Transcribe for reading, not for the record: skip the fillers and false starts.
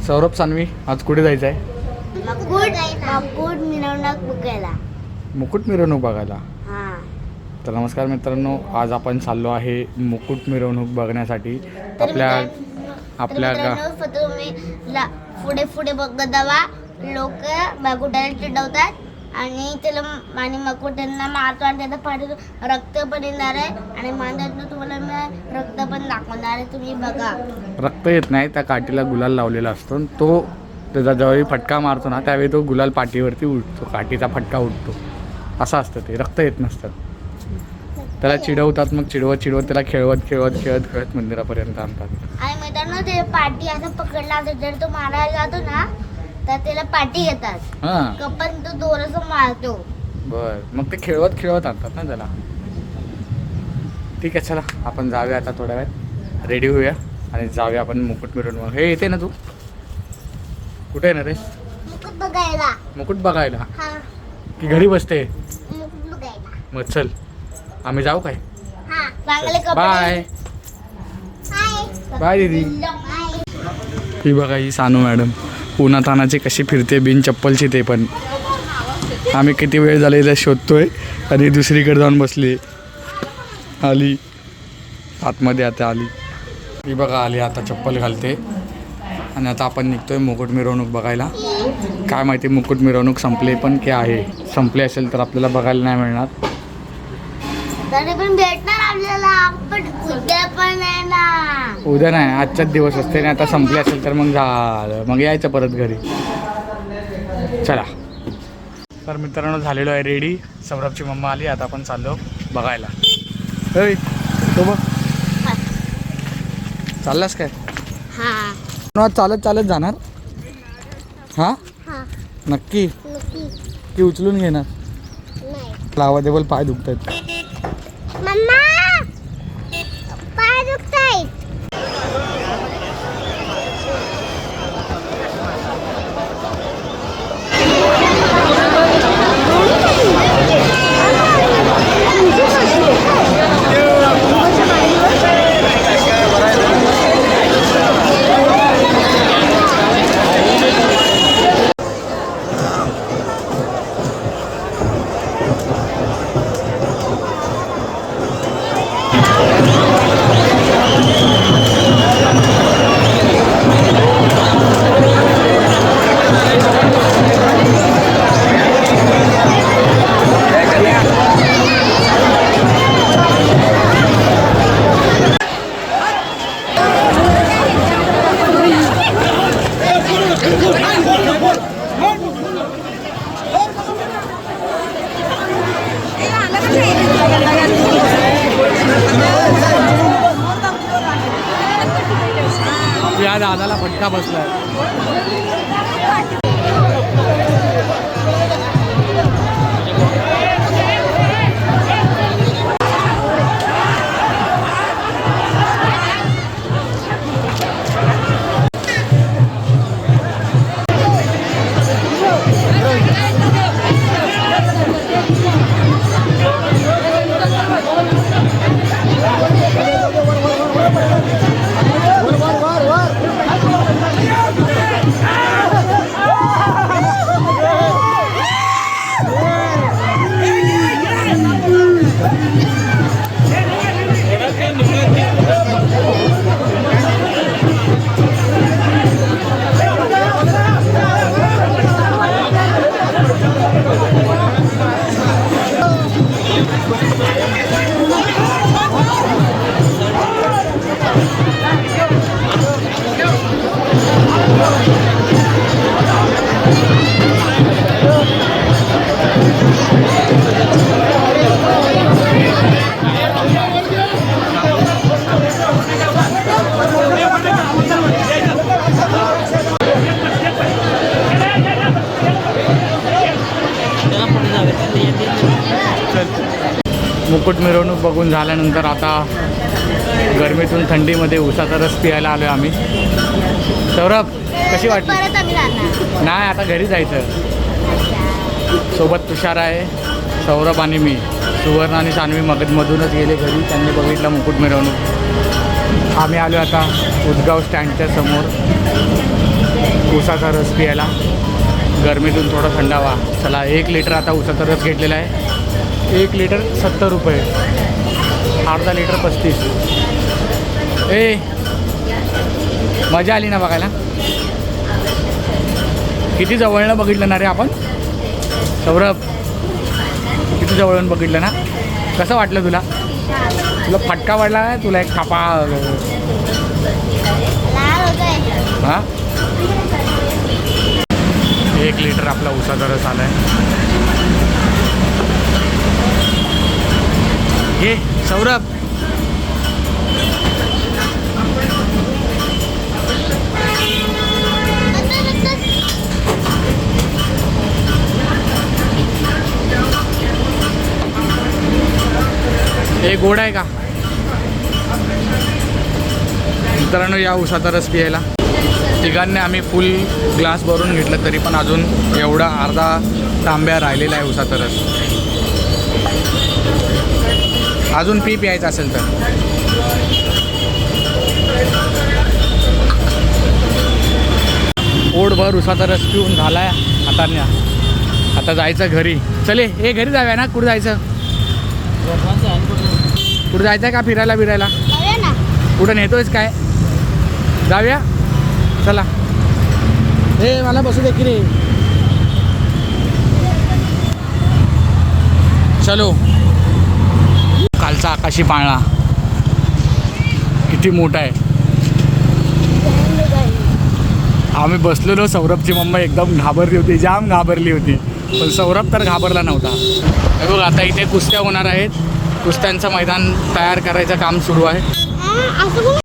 सौरभ सानवी आज कुठे जायचं आहे? मुकुट मिरवणूक बघायला. तर नमस्कार मित्रांनो, आज आपण चाललो आहे मुकुट मिरवणूक बघण्यासाठी. आपल्या पुढे पुढे बघत जावा. लोक मुकुटाला चिडवतात आणि त्याला आणि मुकुटांना मारतो आणि त्याचा पाठी रक्त पण येणार आहे आणि मांडीतून तुम्हाला मी रक्त पण दाखवणार आहे. तुम्ही बघा. रक्त येत नाही, त्या काठीला गुलाल लावलेला असतो. तो त्याचा ज्यावेळी फटका मारतो ना त्यावेळी तो गुलाल पाठीवरती उडतो, काठीचा फटका उडतो. असं असतं ते, रक्त येत नसतं. त्याला चिडवतात, मग चिडवत त्याला खेळवत मंदिरापर्यंत आणतात. आणि मित्रांनो ते पाठी असं पकडला जर तो मारायला जातो ना तर त्याला पाठी घेतात. पण तो दोरच मारतो. बर, मग ते खेळवत आणतात ना त्याला. ठीक आहे, चला आपण जाऊया आता थोड्या वेळात, रेडी होऊया आणि जाऊया आपण मुकुट मिरवणूक. हे येते ना तू? कुठे आहे ना रे? मुकुट बघायला की घरी बसते? मग चल आम्ही जाऊ काय? बाय बाय दीदी. ही बघा, ही सानू मॅडम उन्हातानाची कशी फिरते बिन चप्पलची, ते पण. आम्ही किती वेळ झाला इथे शोधतोय आणि दुसरीकडे जाऊन बसली. आली आतमध्ये, आता आली. ही बघा आली, आता चप्पल घालते आणि आता आपण निघतोय मुकुट मिरवणूक बघायला. काय माहिती मुकुट मिरवणूक संपले पण की आहे. संपले असेल तर आपल्याला बघायला नाही मिळणार. तरी पण भेटणार आपल्याला, पण उद्या पण नाही ना. उद्या नाही, आजचाच दिवस असते. आणि आता संपले असेल तर मग झालं, मग यायचं परत घरी. चला तर मित्रांनो, झालेलो आहे रेडी. सौरभची मम्मा आली, आता आपण चाललो बघायला. होय तो बघ, चाललास काय? चालत जाणार? हां नक्की की उचलून घेणार? लावादेबल पाय दुखतात. पाय दुखतायत. या दादाला फटका बसलाय. मुकुट मिरवणूक बघून झाल्यानंतर आता गरमीतून थंडीमध्ये उसाचा रस पियायला आलो आहे आम्ही. सौरभ कशी वाटली? नाही, आता घरी जायचं. सोबत तुषार आहे, सौरभ आणि मी. सुवर्ण आणि सानवी मगधमधूनच गेले घरी, त्यांनी बघितलं मुकुट मिरवणूक. आम्ही आलो आता उदगाव स्टँडच्या समोर. उसाचा रस पियायला, गरमीतून थोडा थंडावा. चला 1 लिटर आता उसाचा रस घेतलेला आहे. 1 लिटर 70 रुपये, अर्धा लिटर 35. ए मजा आली ना बघायला? किती जवळनं बघितलं ना रे आपण सौरभ, किती जवळून बघितलं ना? कसं वाटलं तुला? तुला फटका पडला आहे? तुला एक खापा हां? 1 लिटर आपला उसाचा रस आला आहे. हे सौरभ, हे गोड आहे का मित्रांनो? या उसाचा रस पियायला तिघांनी आम्ही फुल ग्लास भरून घेतलं, तरी पण अजून एवढा अर्धा तांब्या राहिलेला आहे उसाचा रस. अजून प्यायचं असेल तर. पोटभर उसाचा रस पिऊन झाला आहे हातांना. आता जायचं घरी. चले हे घरी जाऊया ना? कुठं जायचं? कुठं जायचं आहे का फिरायला बिरायला? कुठं नेतोयस काय? जाऊया चला. हे मला बसू दे की रे. चलो. कालचा आकाशी पाळणा किती मोठा आहे. आम्ही बसलेलो. सौरभची मम्मा एकदम घाबरली होती, जाम घाबरली होती, पण सौरभ तर घाबरला नव्हता. हे बघ आता इथे कुस्त्या होणार आहेत. कुस्त्यांचं मैदान तयार करायचं काम सुरू आहे.